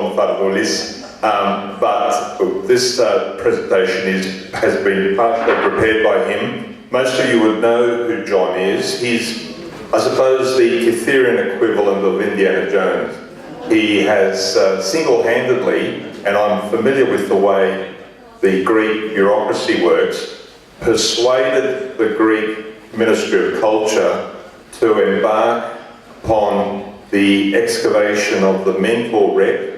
John Fardoulis, but this presentation has been partially prepared by him. Most of you would know who John is. He's, I suppose, the Cytherean equivalent of Indiana Jones. He has single-handedly, and I'm familiar with the way the Greek bureaucracy works, persuaded the Greek Ministry of Culture to embark upon the excavation of the mental wreck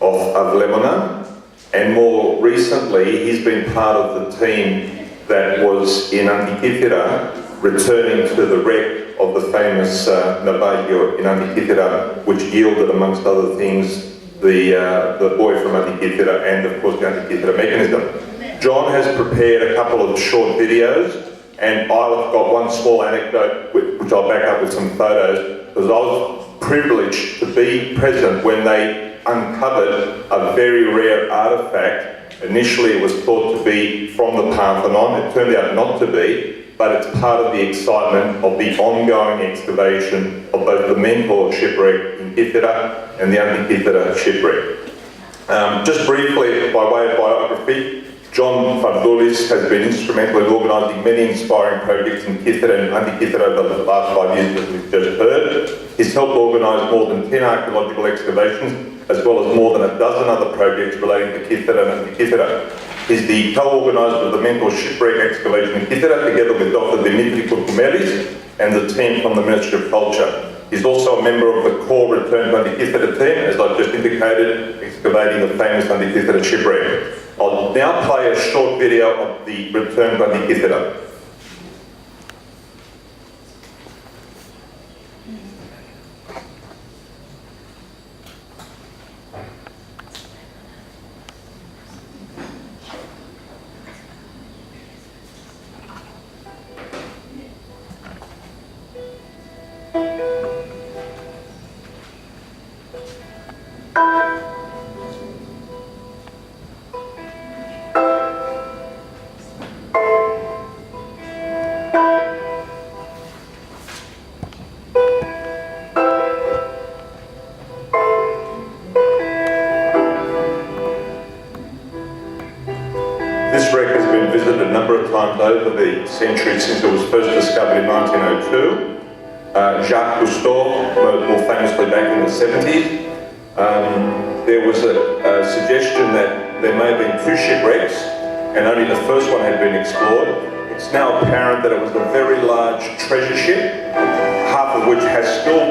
of Lemona, and more recently he's been part of the team that was in Antikythera, returning to the wreck of the famous Nabagio in Antikythera, which yielded, amongst other things, the boy from Antikythera and, of course, the Antikythera mechanism. John has prepared a couple of short videos, and I've got one small anecdote which I'll back up with some photos, because I was privileged to be present when they uncovered a very rare artefact. Initially it was thought to be from the Parthenon. It turned out not to be, but it's part of the excitement of the ongoing excavation of both the Mentor shipwreck in Kythera and the Antikythera shipwreck. Just briefly, by way of biography, John Fardoulis has been instrumental in organising many inspiring projects in Kythera and Antikythera over the last 5 years, as we've just heard. He's helped organise more than 10 archaeological excavations, as well as more than a dozen other projects relating to Kythera and Antikythera. He's the co-organiser of the Mentor shipwreck excavation in Kythera, together with Dr. Dimitri Koukoumelis and the team from the Ministry of Culture. He's also a member of the core Return to Antikythera team, as I've just indicated, excavating the famous Antikythera shipwreck. I'll now play a short video of the Return to Antikythera. This wreck has been visited a number of times over the centuries since it was first discovered in 1902. Jacques Cousteau, more famously back in the 70s. There was a suggestion that there may have been 2 shipwrecks and only the first one had been explored. It's now apparent that it was a very large treasure ship, half of which has still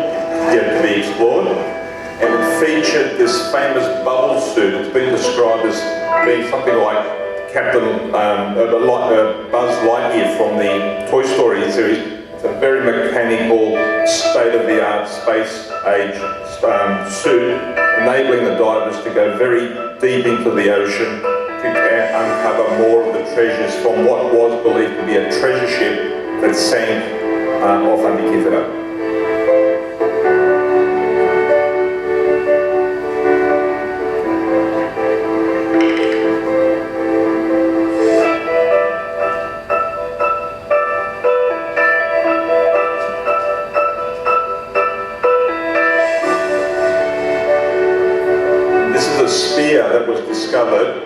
yet to be explored, and it featured this famous bubble suit. It's been described as being something like Captain Buzz Lightyear from the Toy Story series. It's a very mechanical, state-of-the-art space-age suit, enabling the divers to go very deep into the ocean to uncover more of the treasures from what was believed to be a treasure ship that sank off Antikythera. That was discovered,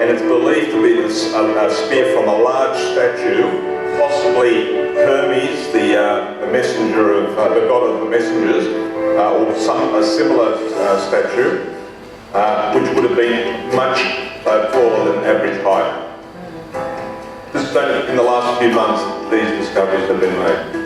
and it's believed to be a spear from a large statue, possibly Hermes, the messenger of the god of the messengers, or a similar statue, which would have been much taller than average height. Just in the last few months, these discoveries have been made.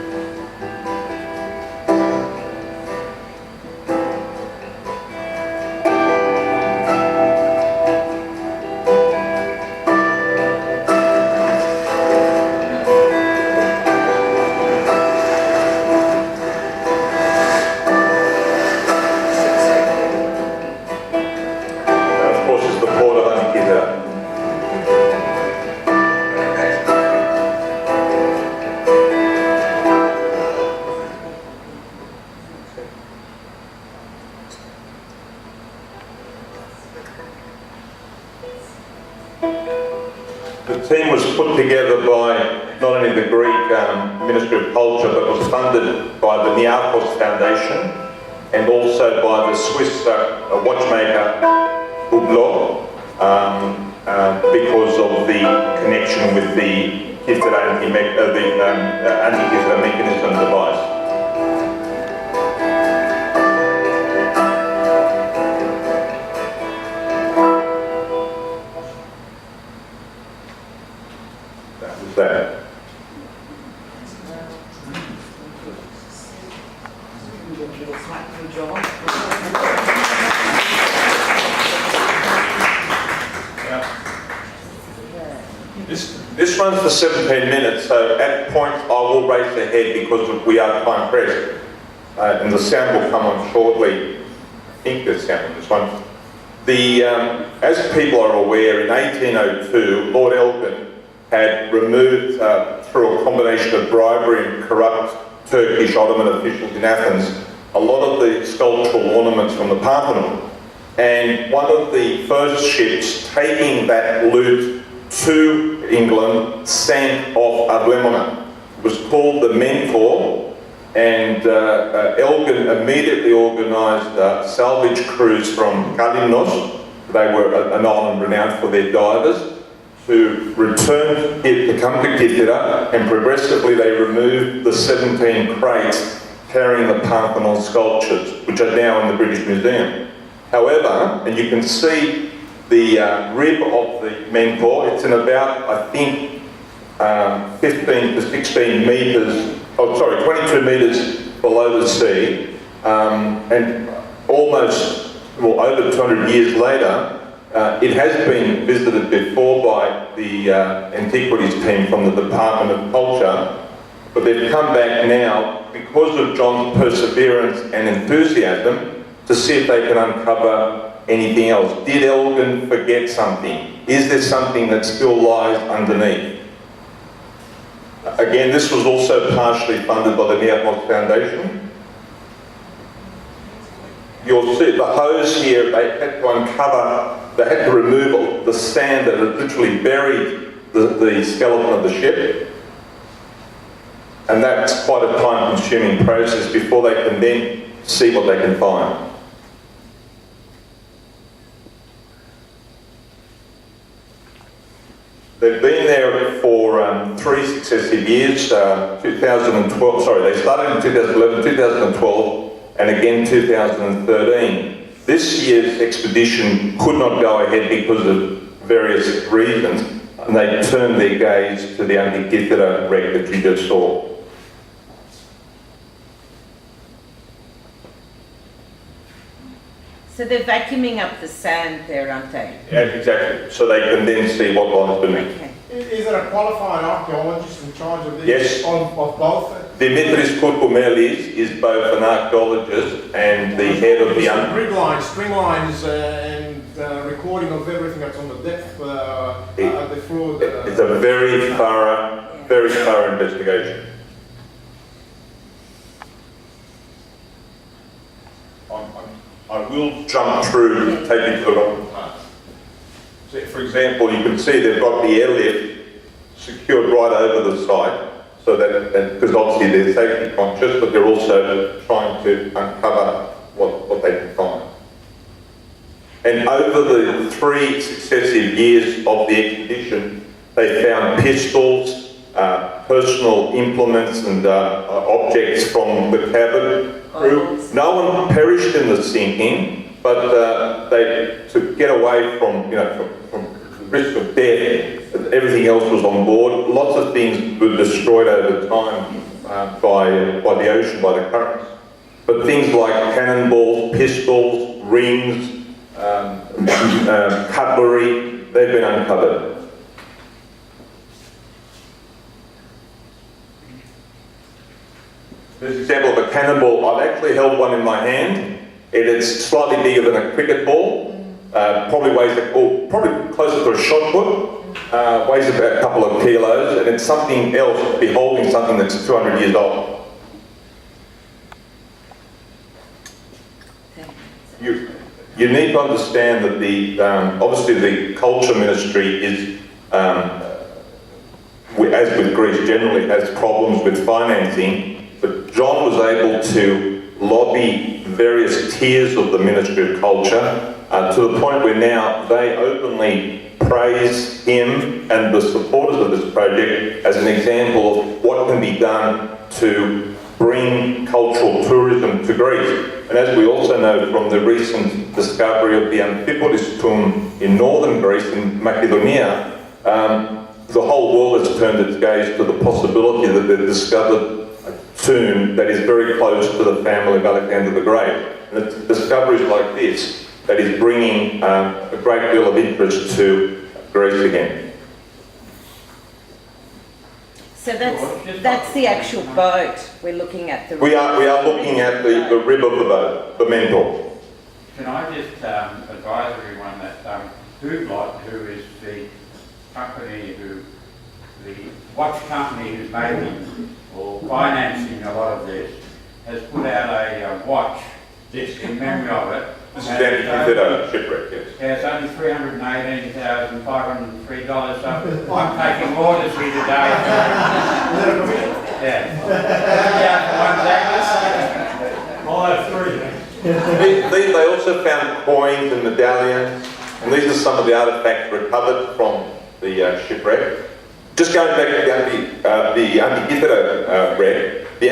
The team was put together by not only the Greek Ministry of Culture, but was funded by the Niarchos Foundation and also by the Swiss watchmaker law because of the connection with the anti-Gifted mechanism device. That was that. This runs for 17 minutes, so at points I will raise the head because we are time pressed. And the sound will come on shortly. I think there's sound on this one. As people are aware, in 1802, Lord Elgin had removed, through a combination of bribery and corrupt Turkish Ottoman officials in Athens, a lot of the sculptural ornaments from the Parthenon. And one of the first ships taking that loot to England sank off Ablemona. It was called the Mentor, and Elgin immediately organised salvage crews from Kalymnos. They were an island renowned for their divers, to return to come to Kythera, and progressively they removed the 17 crates carrying the Parthenon sculptures, which are now in the British Museum. However, and you can see the rib of the Mentor, it's in about, I think, 15 to 16 metres, 22 metres below the sea, and almost, well, over 200 years later, it has been visited before by the antiquities team from the Department of Culture, but they've come back now because of John's perseverance and enthusiasm to see if they can uncover anything else. Did Elgin forget something? Is there something that still lies underneath? Again, this was also partially funded by the Neopos Foundation. You'll see the hose here, they had to uncover, they had to remove the sand that had literally buried the skeleton of the ship. And that's quite a time-consuming process before they can then see what they can find. They've been there for 3 successive years, 2012, sorry, they started in 2011, 2012, and again 2013. This year's expedition could not go ahead because of various reasons, and they turned their gaze to the Antikythera wreck that you just saw. So they're vacuuming up the sand there, aren't they? Yeah, exactly. So they can then see what lies beneath. Okay. Is there a qualified archaeologist in charge of this? Yes. Of both? Dimitris Kourkoumelis is both an archaeologist and the head of the... String lines and recording of everything that's on the depth, the floor. It's a very thorough investigation. I will jump through, take you to the wrong part. So for example, you can see they've got the airlift secured right over the site, so that, because obviously they're safety conscious, but they're also trying to uncover what they can find. And over the 3 successive years of the expedition, they found pistols, personal implements and objects from the cabin crew. No one perished in the sinking, but to get away from the risk of death, everything else was on board. Lots of things were destroyed over time by the ocean, by the currents. But things like cannonballs, pistols, rings, cutlery, they've been uncovered. This is an example of a cannonball. I've actually held one in my hand. It's slightly bigger than a cricket ball. Probably weighs, probably closer to a shot put. Weighs about a couple of kilos, and it's something else, beholding something that's 200 years old. You need to understand that obviously the culture ministry is, as with Greece generally, has problems with financing, but John was able to lobby various tiers of the Ministry of Culture, to the point where now they openly praise him and the supporters of this project as an example of what can be done to bring cultural tourism to Greece. And as we also know from the recent discovery of the Amphipolis tomb in northern Greece, in Macedonia, the whole world has turned its gaze to the possibility that they've discovered a tomb that is very close to the family of Alexander the Great. And it's discoveries like this that is bringing a great deal of interest to Greece again. So that's the actual boat we're looking at. We are looking at the rib of the boat, the mentor. Can I just advise everyone that Hublot, who is the company the watch company who's making or financing a lot of this, has put out a watch in memory of it. This is Antikythera shipwreck, yes. Yeah, it's only $318,503, so I'm taking orders here today. I'll have three then. They also found coins and medallions, and these are some of the artefacts recovered from the shipwreck. Just going back to the Antikythera wreck, the